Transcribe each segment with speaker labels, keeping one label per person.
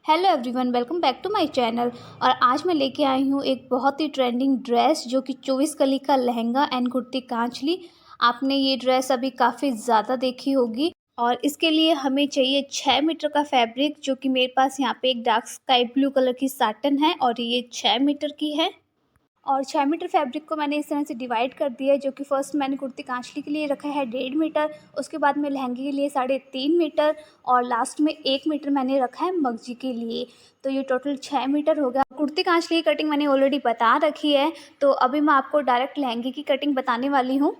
Speaker 1: Hello everyone, welcome back to my channel. और आज मैं लेके आई हूँ एक बहुत ही ट्रेंडिंग ड्रेस जो कि 24 कली का लहंगा एंड कुर्ती कांचली। आपने ये ड्रेस अभी काफ़ी ज़्यादा देखी होगी और इसके लिए हमें चाहिए 6 मीटर का फैब्रिक, जो कि मेरे पास यहाँ पे एक डार्क स्काई ब्लू कलर की साटन है और ये 6 मीटर की है। और 6 मीटर फैब्रिक को मैंने इस तरह से डिवाइड कर दिया है, जो कि फर्स्ट मैंने कुर्ती कांचली के लिए रखा है 1.5 मीटर, उसके बाद में लहंगे के लिए 3.5 मीटर और लास्ट में 1 मीटर मैंने रखा है मगजी के लिए। तो ये टोटल 6 मीटर हो गया। कुर्ती कांचली की कटिंग मैंने ऑलरेडी बता रखी है, तो अभी मैं आपको डायरेक्ट लहंगे की कटिंग बताने वाली हूँ।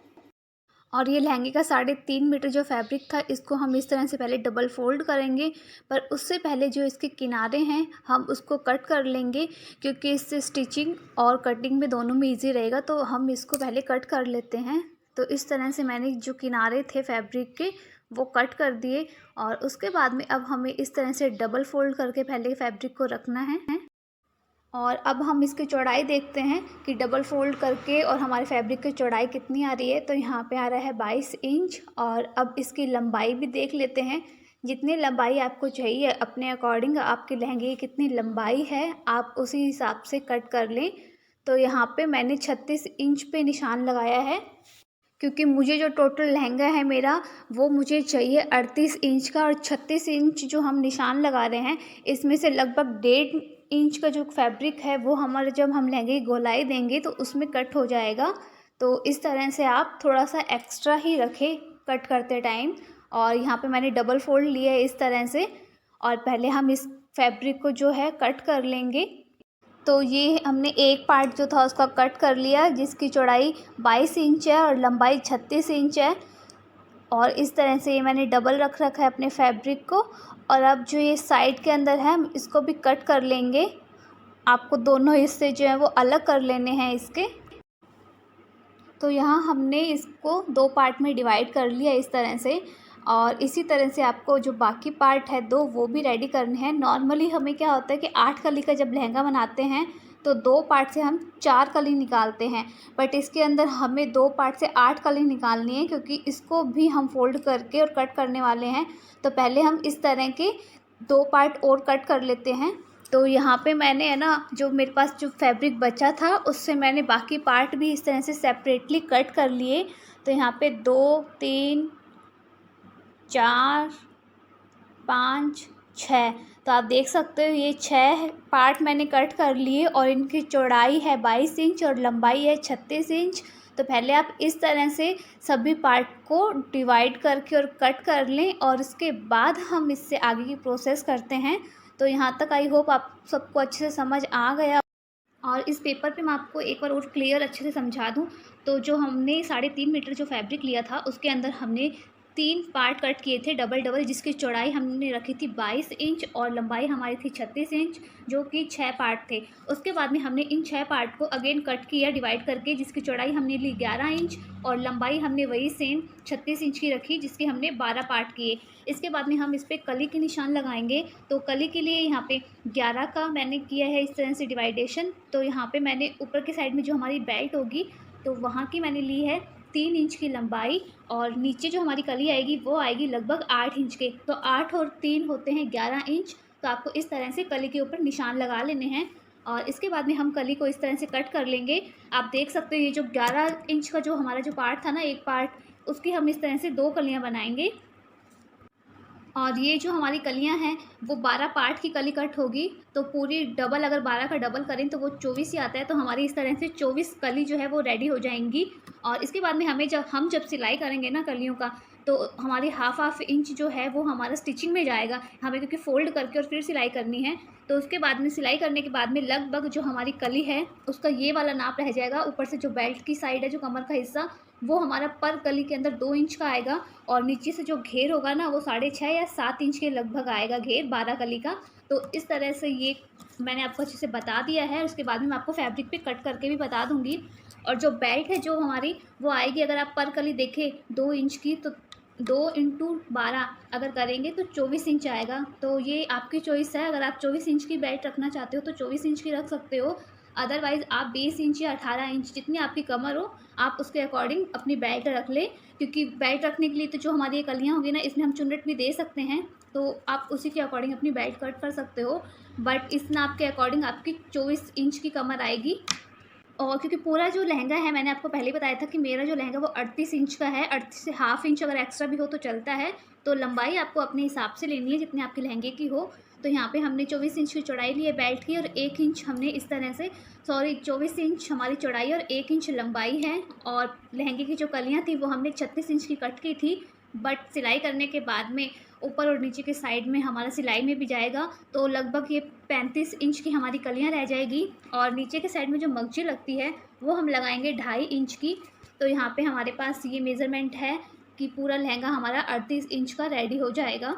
Speaker 1: और ये लहंगे का 3.5 मीटर जो फैब्रिक था, इसको हम इस तरह से पहले डबल फोल्ड करेंगे, पर उससे पहले जो इसके किनारे हैं हम उसको कट कर लेंगे, क्योंकि इससे स्टिचिंग और कटिंग में दोनों में इजी रहेगा। तो हम इसको पहले कट कर लेते हैं। तो इस तरह से मैंने जो किनारे थे फैब्रिक के वो कट कर दिए और उसके बाद में अब हमें इस तरह से डबल फोल्ड करके पहले फैब्रिक को रखना है। और अब हम इसकी चौड़ाई देखते हैं कि डबल फोल्ड करके और हमारे फैब्रिक की चौड़ाई कितनी आ रही है। तो यहाँ पे आ रहा है 22 इंच। और अब इसकी लंबाई भी देख लेते हैं। जितनी लंबाई आपको चाहिए अपने अकॉर्डिंग, आपके लहंगे की कितनी लंबाई है आप उसी हिसाब से कट कर लें। तो यहाँ पे मैंने 36 इंच पे निशान लगाया है, क्योंकि मुझे जो टोटल लहंगा है मेरा वो मुझे चाहिए 38 इंच का। और 36 इंच जो हम निशान लगा रहे हैं, इसमें से लगभग 1.5 इंच का जो फैब्रिक है वो हमारे जब हम लहंगे की गोलाई देंगे तो उसमें कट हो जाएगा। तो इस तरह से आप थोड़ा सा एक्स्ट्रा ही रखें कट करते टाइम। और यहाँ पे मैंने डबल फोल्ड लिया है इस तरह से, और पहले हम इस फैब्रिक को जो है कट कर लेंगे। तो ये हमने एक पार्ट जो था उसका कट कर लिया, जिसकी चौड़ाई 22 इंच है और लंबाई 36 इंच है। और इस तरह से ये मैंने डबल रख रखा है अपने फैब्रिक को। और अब जो ये साइड के अंदर है हम इसको भी कट कर लेंगे। आपको दोनों हिस्से जो हैं वो अलग कर लेने हैं इसके। तो यहाँ हमने इसको 2 पार्ट में डिवाइड कर लिया इस तरह से। और इसी तरह से आपको जो बाकी पार्ट है 2 वो भी रेडी करने हैं। नॉर्मली हमें क्या होता है कि 8 कली का जब लहंगा बनाते हैं तो 2 पार्ट से हम 4 कली निकालते हैं, बट इसके अंदर हमें 2 पार्ट से 8 कली निकालनी है, क्योंकि इसको भी हम फोल्ड करके और कट करने वाले हैं। तो पहले हम इस तरह के 2 पार्ट और कट कर लेते हैं। तो यहाँ पे मैंने है ना, जो मेरे पास जो फैब्रिक बचा था उससे मैंने बाकी पार्ट भी इस तरह से सेपरेटली कट कर लिए। तो यहाँ पे 2 3 4 5 6, तो आप देख सकते हो ये 6 पार्ट मैंने कट कर लिए और इनकी चौड़ाई है 22 इंच और लंबाई है 36 इंच। तो पहले आप इस तरह से सभी पार्ट को डिवाइड करके और कट कर लें, और उसके बाद हम इससे आगे की प्रोसेस करते हैं। तो यहाँ तक आई होप आप सबको अच्छे से समझ आ गया। और इस पेपर पे मैं आपको एक बार और क्लियर अच्छे से समझा दूँ, तो जो हमने 3.5 मीटर जो फैब्रिक लिया था उसके अंदर हमने 3 पार्ट कट किए थे डबल डबल, जिसकी चौड़ाई हमने रखी थी 22 इंच और लंबाई हमारी थी 36 इंच, जो कि 6 पार्ट थे। उसके बाद में हमने इन 6 पार्ट को अगेन कट किया डिवाइड करके, जिसकी चौड़ाई हमने ली 11 इंच और लंबाई हमने वही सेम 36 इंच की रखी, जिसके हमने 12 पार्ट किए। इसके बाद में हम इस पर कली के निशान लगाएंगे। तो कली के लिए यहाँ पे 11 का मैंने किया है इस तरह से डिवाइडेशन। तो यहाँ पे मैंने ऊपर की साइड में जो हमारी बेल्ट होगी तो वहाँ की मैंने ली है 3 इंच की लंबाई, और नीचे जो हमारी कली आएगी वो आएगी लगभग 8 इंच के। तो 8 और 3 होते हैं 11 इंच। तो आपको इस तरह से कली के ऊपर निशान लगा लेने हैं और इसके बाद में हम कली को इस तरह से कट कर लेंगे। आप देख सकते हो ये जो 11 इंच का जो हमारा जो पार्ट था ना, एक पार्ट, उसकी हम इस तरह से 2 कलियाँ बनाएंगे। और ये जो हमारी कलियां हैं वो 12 पार्ट की कली कट होगी। तो पूरी डबल, अगर 12 का डबल करें तो वो 24 ही आता है। तो हमारी इस तरह से 24 कली जो है वो रेडी हो जाएंगी। और इसके बाद में हमें जब सिलाई करेंगे ना कलियों का, तो हमारी हाफ इंच जो है वो हमारा स्टिचिंग में जाएगा हमें, क्योंकि फोल्ड करके और फिर सिलाई करनी है। तो उसके बाद में सिलाई करने के बाद में लगभग जो हमारी कली है उसका ये वाला नाप रह जाएगा। ऊपर से जो बेल्ट की साइड है, जो कमर का हिस्सा, वो हमारा पर कली के अंदर 2 इंच का आएगा। और नीचे से जो घेर होगा ना वो 6.5 या 7 इंच के लगभग आएगा घेर 12 कली का। तो इस तरह से ये मैंने आपको अच्छे से बता दिया है। उसके बाद में मैं आपको फैब्रिक पे कट करके भी बता दूंगी। और जो बेल्ट है जो हमारी वो आएगी, अगर आप पर कली देखें 2 इंच की, तो 2 इंटू 12 अगर करेंगे तो 24 इंच आएगा। तो ये आपकी चॉइस है, अगर आप 24 इंच की बेल्ट रखना चाहते हो तो 24 इंच की रख सकते हो। अदरवाइज़ आप 20 इंच या 18 इंच, जितनी आपकी कमर हो आप उसके अकॉर्डिंग अपनी बेल्ट रख लें। क्योंकि बेल्ट रखने के लिए तो जो हमारी ये कलियाँ होंगी ना, इसमें हम चुन्नट भी दे सकते हैं। तो आप उसी के अकॉर्डिंग अपनी बेल्ट कट कर सकते हो। बट इस नाप के अकॉर्डिंग आपकी 24 इंच की कमर आएगी। और क्योंकि पूरा जो लहंगा है, मैंने आपको पहले ही बताया था कि मेरा जो लहंगा वो 38 इंच का है। 38 से हाफ इंच अगर एक्स्ट्रा भी हो तो चलता है। तो लंबाई आपको अपने हिसाब से लेनी है जितनी आपके लहंगे की हो। तो यहाँ पे हमने 24 इंच की चौड़ाई ली है बेल्ट की, और 1 इंच हमने इस तरह से, सॉरी 24 इंच हमारी चौड़ाई और 1 इंच लंबाई है। और लहंगे की जो कलियाँ थी वो हमने 36 इंच की कट की थी। बट सिलाई करने के बाद में ऊपर और नीचे के साइड में हमारा सिलाई में भी जाएगा, तो लगभग ये 35 इंच की हमारी कलियां रह जाएगी। और नीचे के साइड में जो मगजी लगती है वो हम लगाएंगे 2.5 इंच की। तो यहाँ पे हमारे पास ये मेज़रमेंट है कि पूरा लहंगा हमारा 38 इंच का रेडी हो जाएगा।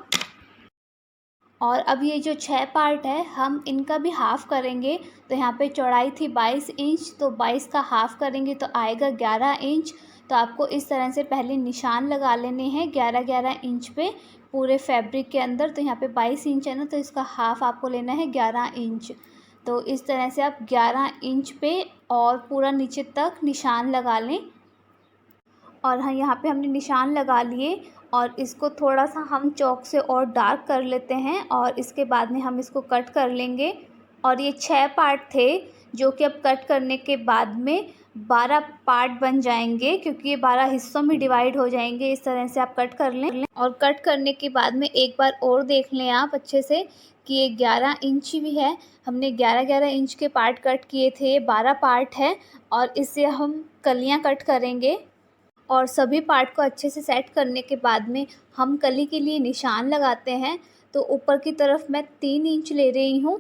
Speaker 1: और अब ये जो 6 पार्ट है हम इनका भी हाफ़ करेंगे। तो यहाँ पे चौड़ाई थी 22 इंच, तो 22 का हाफ़ करेंगे तो आएगा 11 इंच। तो आपको इस तरह से पहले निशान लगा लेने हैं 11-11 इंच पे पूरे फैब्रिक के अंदर। तो यहाँ पे 22 इंच है ना, तो इसका हाफ़ आपको लेना है 11 इंच। तो इस तरह से आप 11 इंच पे और पूरा नीचे तक निशान लगा लें। और हाँ, यहाँ पे हमने निशान लगा लिए और इसको थोड़ा सा हम चॉक से और डार्क कर लेते हैं, और इसके बाद में हम इसको कट कर लेंगे। और ये 6 पार्ट थे जो कि अब कट करने के बाद में 12 पार्ट बन जाएंगे, क्योंकि ये 12 हिस्सों में डिवाइड हो जाएंगे। इस तरह से आप कट कर लें, और कट करने के बाद में एक बार और देख लें आप अच्छे से कि ये 11 इंच भी है। हमने 11-11 इंच के पार्ट कट किए थे, 12 पार्ट है, और इससे हम कलियाँ कट करेंगे। और सभी पार्ट को अच्छे से सेट करने के बाद में हम कली के लिए निशान लगाते हैं। तो ऊपर की तरफ मैं 3 इंच ले रही हूँ,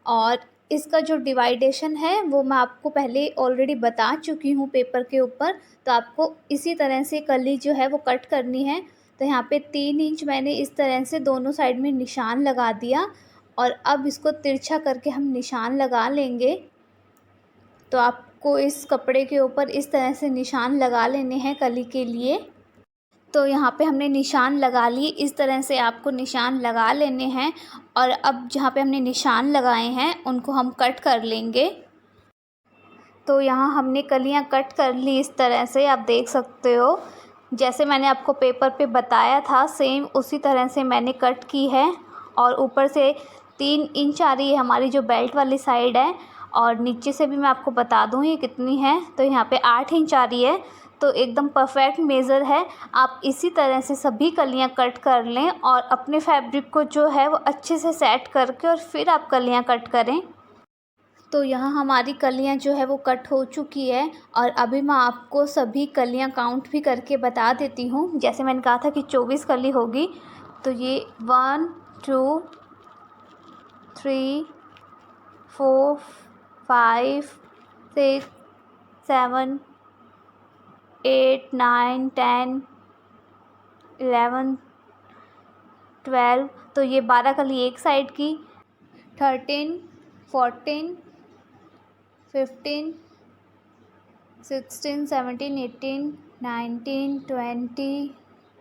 Speaker 1: और इसका जो डिवाइडेशन है वो मैं आपको पहले ऑलरेडी बता चुकी हूँ पेपर के ऊपर। तो आपको इसी तरह से कली जो है वो कट करनी है। तो यहाँ पे 3 इंच मैंने इस तरह से दोनों साइड में निशान लगा दिया, और अब इसको तिरछा करके हम निशान लगा लेंगे। तो आपको इस कपड़े के ऊपर इस तरह से निशान लगा लेने हैं कली के लिए। तो यहाँ पे हमने निशान लगा लिए, इस तरह से आपको निशान लगा लेने हैं। और अब जहाँ पे हमने निशान लगाए हैं उनको हम कट कर लेंगे। तो यहाँ हमने कलियाँ कट कर ली इस तरह से, आप देख सकते हो जैसे मैंने आपको पेपर पे बताया था सेम उसी तरह से मैंने कट की है। और ऊपर से 3 इंच आ रही है हमारी जो बेल्ट वाली साइड है, और नीचे से भी मैं आपको बता दूँ ये कितनी है। तो यहाँ पे 8 इंच आ रही है, तो एकदम परफेक्ट मेज़र है। आप इसी तरह से सभी कलियाँ कट कर लें, और अपने फैब्रिक को जो है वो अच्छे से सेट करके और फिर आप कलियाँ कट करें। तो यहाँ हमारी कलियाँ जो है वो कट हो चुकी है, और अभी मैं आपको सभी कलियाँ काउंट भी करके बता देती हूँ। जैसे मैंने कहा था कि 24 कली होगी, तो ये 1 2 3 4 5 6 7 8 9 10 11 12। तो ये 12 कली एक साइड की, 13 14 15 16 17 18 19 20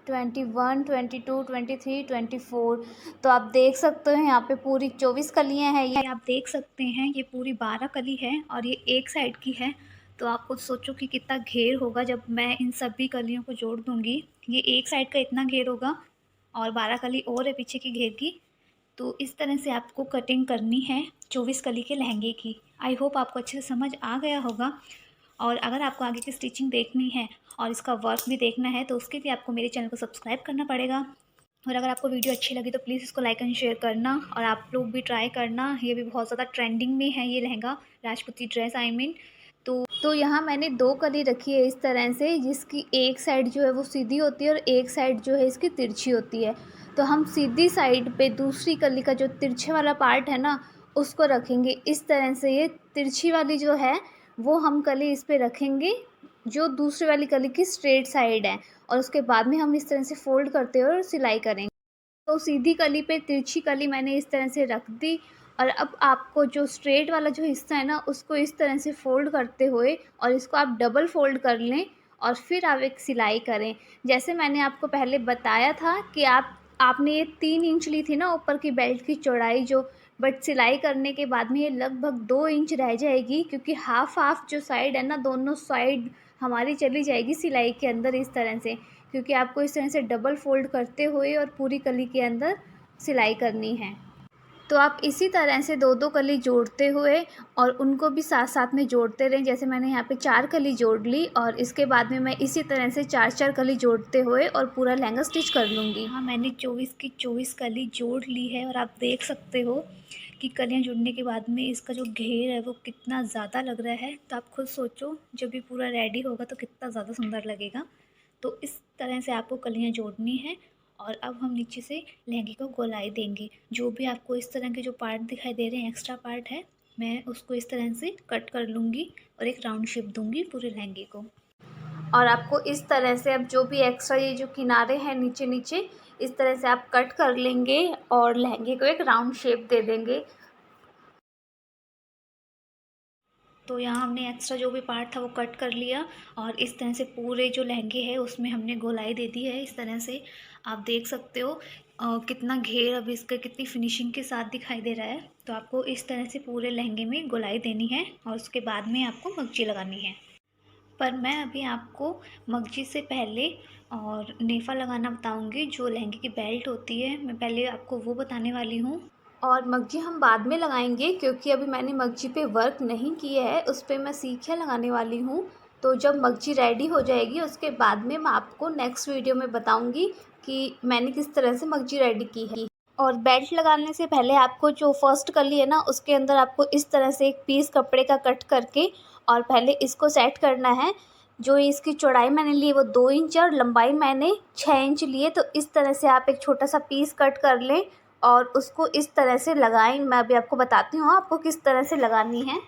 Speaker 1: 21 22 23 24। तो आप देख सकते हो यहाँ पे पूरी 24 कलियाँ हैं। ये आप देख सकते हैं ये पूरी 12 कली है, और ये एक साइड की है। तो आप खुद सोचो कि कितना घेर होगा जब मैं इन सभी कलियों को जोड़ दूँगी। ये एक साइड का इतना घेर होगा, और 12 कली और है पीछे की घेर की। तो इस तरह से आपको कटिंग करनी है 24 कली के लहंगे की। आई होप आपको अच्छे से समझ आ गया होगा। और अगर आपको आगे की स्टिचिंग देखनी है और इसका वर्क भी देखना है, तो उसके लिए आपको मेरे चैनल को सब्सक्राइब करना पड़ेगा। और अगर आपको वीडियो अच्छी लगी तो प्लीज़ इसको लाइक एंड शेयर करना, और आप लोग भी ट्राई करना। ये भी बहुत ज़्यादा ट्रेंडिंग में है ये लहंगा, राजपूती ड्रेस आई मीन। तो यहाँ मैंने 2 कली रखी है इस तरह से, जिसकी एक साइड जो है वो सीधी होती है और एक साइड जो है इसकी तिरछी होती है। तो हम सीधी साइड पे दूसरी कली का जो तिरछे वाला पार्ट है ना, उसको रखेंगे इस तरह से। ये तिरछी वाली जो है वो हम कली इस पे रखेंगे जो दूसरी वाली कली की स्ट्रेट साइड है, और उसके बाद में हम इस तरह से फोल्ड करते हुए और सिलाई करेंगे। तो सीधी कली पे तिरछी कली मैंने इस तरह से रख दी, और अब आपको जो स्ट्रेट वाला जो हिस्सा है ना, उसको इस तरह से फ़ोल्ड करते हुए, और इसको आप डबल फ़ोल्ड कर लें, और फिर आप एक सिलाई करें। जैसे मैंने आपको पहले बताया था कि आपने ये 3 इंच ली थी ना ऊपर की बेल्ट की चौड़ाई जो, बट सिलाई करने के बाद में ये लगभग 2 इंच रह जाएगी, क्योंकि हाफ़ जो साइड है ना, दोनों साइड हमारी चली जाएगी सिलाई के अंदर इस तरह से। क्योंकि आपको इस तरह से डबल फ़ोल्ड करते हुए और पूरी कली के अंदर सिलाई करनी है। तो आप इसी तरह से 2-2 कली जोड़ते हुए और उनको भी साथ-साथ में जोड़ते रहें। जैसे मैंने यहाँ पे 4 कली जोड़ ली और इसके बाद में मैं इसी तरह से 4-4 कली जोड़ते हुए और पूरा लहंगा स्टिच कर लूँगी। हाँ, मैंने 24 की 24 कली जोड़ ली है और आप देख सकते हो कि कलियाँ जुड़ने के बाद में इसका जो घेर है वो कितना ज़्यादा लग रहा है। तो आप खुद सोचो, जब ये पूरा रेडी होगा तो कितना ज़्यादा सुंदर लगेगा। तो इस तरह से आपको कलियाँ जोड़नी है और अब हम नीचे से लहंगे को गोलाई देंगे। जो भी आपको इस तरह के जो पार्ट दिखाई दे रहे हैं, एक्स्ट्रा पार्ट है, मैं उसको इस तरह से कट कर लूँगी और एक राउंड शेप दूँगी पूरे लहंगे को। और आपको इस तरह से अब जो भी एक्स्ट्रा ये जो किनारे हैं नीचे-नीचे, इस तरह से आप कट कर लेंगे और लहंगे को एक राउंड शेप दे देंगे। तो यहाँ हमने एक्स्ट्रा जो भी पार्ट था वो कट कर लिया और इस तरह से पूरे जो लहंगे हैं उसमें हमने गोलाई दे दी है। इस तरह से आप देख सकते हो कितना घेर अब इसका कितनी फिनिशिंग के साथ दिखाई दे रहा है। तो आपको इस तरह से पूरे लहंगे में गोलाई देनी है और उसके बाद में आपको मगजी लगानी है। पर मैं अभी आपको मगजी से पहले और नेफ़ा लगाना बताऊंगी। जो लहंगे की बेल्ट होती है, मैं पहले आपको वो बताने वाली हूँ और मगजी हम बाद में लगाएंगे, क्योंकि अभी मैंने मगजी पे वर्क नहीं किया है, उस पर मैं सीखियाँ लगाने वाली हूँ। तो जब मगजी रेडी हो जाएगी उसके बाद में मैं आपको नेक्स्ट वीडियो में बताऊंगी कि मैंने किस तरह से मगजी रेडी की है। और बेल्ट लगाने से पहले आपको जो फर्स्ट कली है ना, उसके अंदर आपको इस तरह से एक पीस कपड़े का कट करके और पहले इसको सेट करना है। जो इसकी चौड़ाई मैंने ली वो 2 इंच और लंबाई मैंने 6 इंच ली है। तो इस तरह से आप एक छोटा सा पीस कट कर लें और उसको इस तरह से लगाएं। मैं अभी आपको बताती हूँ आपको किस तरह से लगानी है।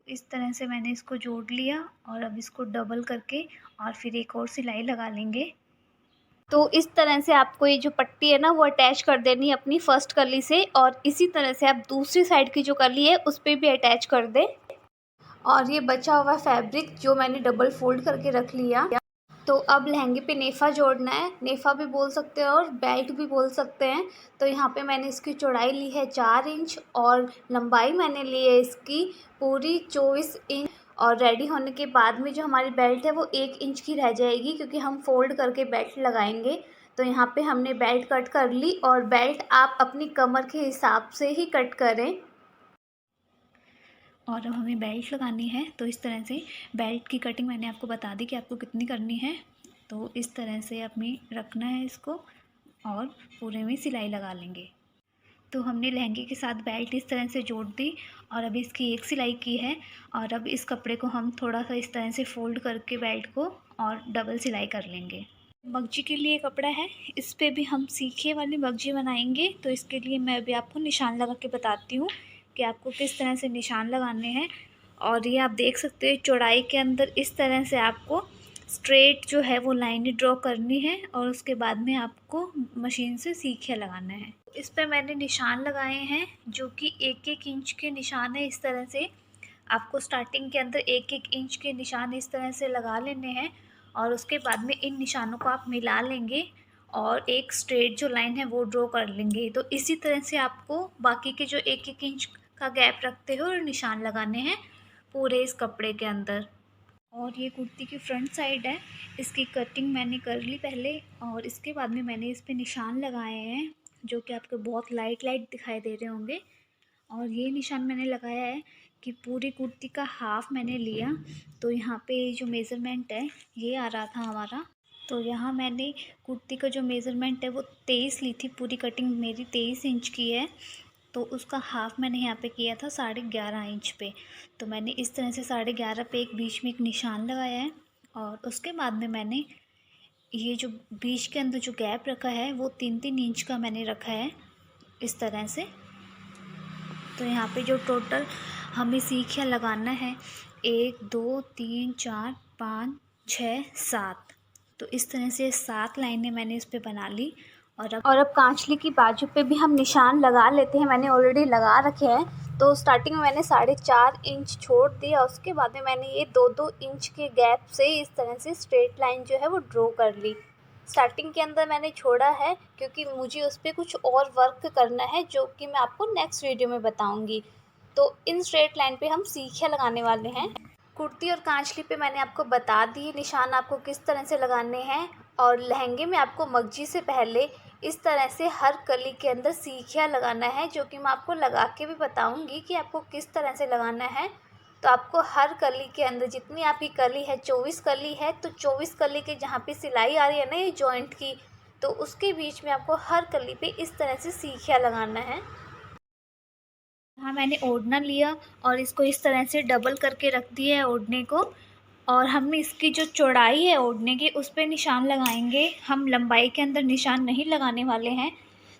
Speaker 1: इस तरह से मैंने इसको जोड़ लिया और अब इसको डबल करके और फिर एक और सिलाई लगा लेंगे। तो इस तरह से आपको ये जो पट्टी है ना वो अटैच कर देनी है अपनी फर्स्ट कली से और इसी तरह से आप दूसरी साइड की जो कली है उस पर भी अटैच कर दें। और ये बचा हुआ फैब्रिक जो मैंने डबल फोल्ड करके रख लिया। तो अब लहंगे पे नेफ़ा जोड़ना है। नेफ़ा भी बोल सकते हैं और बेल्ट भी बोल सकते हैं। तो यहाँ पे मैंने इसकी चौड़ाई ली है 4 इंच और लंबाई मैंने ली है इसकी पूरी 24 इंच। और रेडी होने के बाद में जो हमारी बेल्ट है वो 1 इंच की रह जाएगी, क्योंकि हम फोल्ड करके बेल्ट लगाएंगे। तो यहाँ पे हमने बेल्ट कट कर ली और बेल्ट आप अपनी कमर के हिसाब से ही कट करें। और अब हमें बेल्ट लगानी है। तो इस तरह से बेल्ट की कटिंग मैंने आपको बता दी कि आपको कितनी करनी है। तो इस तरह से हमें रखना है इसको और पूरे में सिलाई लगा लेंगे। तो हमने लहंगे के साथ बेल्ट इस तरह से जोड़ दी और अभी इसकी एक सिलाई की है और अब इस कपड़े को हम थोड़ा सा इस तरह से फोल्ड करके बेल्ट को और डबल सिलाई कर लेंगे। मगजी के लिए कपड़ा है, इस पे भी हम सीखे वाली मगजी बनाएंगे। तो इसके लिए मैं अभी आपको निशान लगा के बताती हूँ कि आपको किस तरह से निशान लगाने हैं। और ये आप देख सकते हो चौड़ाई के अंदर इस तरह से आपको स्ट्रेट जो है वो लाइनें ड्रॉ करनी है और उसके बाद में आपको मशीन से सीखिया लगाना है। इस पे मैंने निशान लगाए हैं जो कि 1-1 इंच के निशान है। इस तरह से आपको स्टार्टिंग के अंदर 1-1 इंच के निशान इस तरह से लगा लेने हैं और उसके बाद में इन निशानों को आप मिला लेंगे और एक स्ट्रेट जो लाइन है वो ड्रॉ कर लेंगे। तो इसी तरह से आपको बाकी के जो 1-1 इंच का गैप रखते हो और निशान लगाने हैं पूरे इस कपड़े के अंदर। और ये कुर्ती की फ्रंट साइड है, इसकी कटिंग मैंने कर ली पहले और इसके बाद में मैंने इस पे निशान लगाए हैं जो कि आपको बहुत लाइट लाइट दिखाई दे रहे होंगे। और ये निशान मैंने लगाया है कि पूरी कुर्ती का हाफ मैंने लिया। तो यहाँ पे जो मेज़रमेंट है ये आ रहा था हमारा। तो यहाँ मैंने कुर्ती का जो मेज़रमेंट है वो 23 ली थी। पूरी कटिंग मेरी 23 इंच की है। तो उसका हाफ़ मैंने यहाँ पे किया था 11.5 इंच पे। तो मैंने इस तरह से 11.5 पे एक बीच में एक निशान लगाया है और उसके बाद में मैंने ये जो बीच के अंदर जो गैप रखा है वो 3-3 इंच का मैंने रखा है इस तरह से। तो यहाँ पे जो टोटल हमें सीखियाँ लगाना है 1 2 3 4 5 6 7। तो इस तरह से 7 लाइनें मैंने इस पे बना ली। और अब कांचली की बाजू पे भी हम निशान लगा लेते हैं। मैंने ऑलरेडी लगा रखे हैं। तो स्टार्टिंग में मैंने 4.5 इंच छोड़ दिया, उसके बाद में मैंने ये 2-2 इंच के गैप से इस तरह से स्ट्रेट लाइन जो है वो ड्रॉ कर ली। स्टार्टिंग के अंदर मैंने छोड़ा है क्योंकि मुझे उस पर कुछ और वर्क करना है जो कि मैं आपको नेक्स्ट वीडियो में बताऊंगी। तो इन स्ट्रेट लाइन पे हम सीखियाँ लगाने वाले हैं। कुर्ती और कांचली पे मैंने आपको बता दी निशान आपको किस तरह से लगाने हैं। और लहंगे में आपको मगजी से पहले इस तरह से हर कली के अंदर सीखिया लगाना है, जो कि मैं आपको लगा के भी बताऊंगी कि आपको किस तरह से लगाना है। तो आपको हर कली के अंदर, जितनी आपकी कली है 24 कली है, तो 24 कली के जहाँ पे सिलाई आ रही है ना ये जॉइंट की, तो उसके बीच में आपको हर कली पे इस तरह से सीखिया लगाना है। हाँ, मैंने ओढ़ना लिया और इसको इस तरह से डबल करके रख दिया है ओढ़ने को, और हम इसकी जो चौड़ाई है ओढ़ने की उस पे निशान लगाएंगे। हम लंबाई के अंदर निशान नहीं लगाने वाले हैं।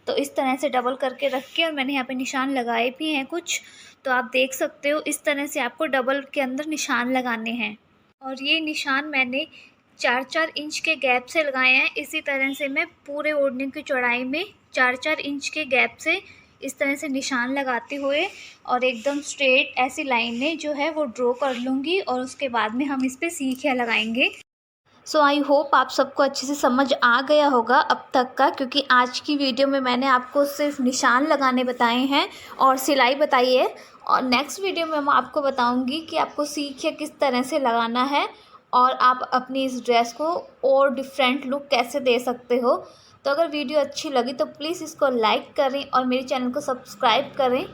Speaker 1: तो इस तरह से डबल करके रख के, और मैंने यहाँ पे निशान लगाए भी हैं कुछ, तो आप देख सकते हो इस तरह से आपको डबल के अंदर निशान लगाने हैं। और ये निशान मैंने 4-4 इंच के गैप से लगाए हैं। इसी तरह से मैं पूरे ओढ़ने की चौड़ाई में 4-4 इंच के गैप से इस तरह से निशान लगाते हुए और एकदम स्ट्रेट ऐसी लाइनें जो है वो ड्रॉ कर लूँगी, और उसके बाद में हम इस पर सीखिया लगाएंगे। सो आई होप आप सबको अच्छे से समझ आ गया होगा अब तक का, क्योंकि आज की वीडियो में मैंने आपको सिर्फ निशान लगाने बताए हैं और सिलाई बताई है। और नेक्स्ट वीडियो में मैं आपको बताऊंगी कि आपको सीखिया किस तरह से लगाना है और आप अपनी इस ड्रेस को और डिफरेंट लुक कैसे दे सकते हो। तो अगर वीडियो अच्छी लगी तो प्लीज़ इसको लाइक करें और मेरे चैनल को सब्सक्राइब करें।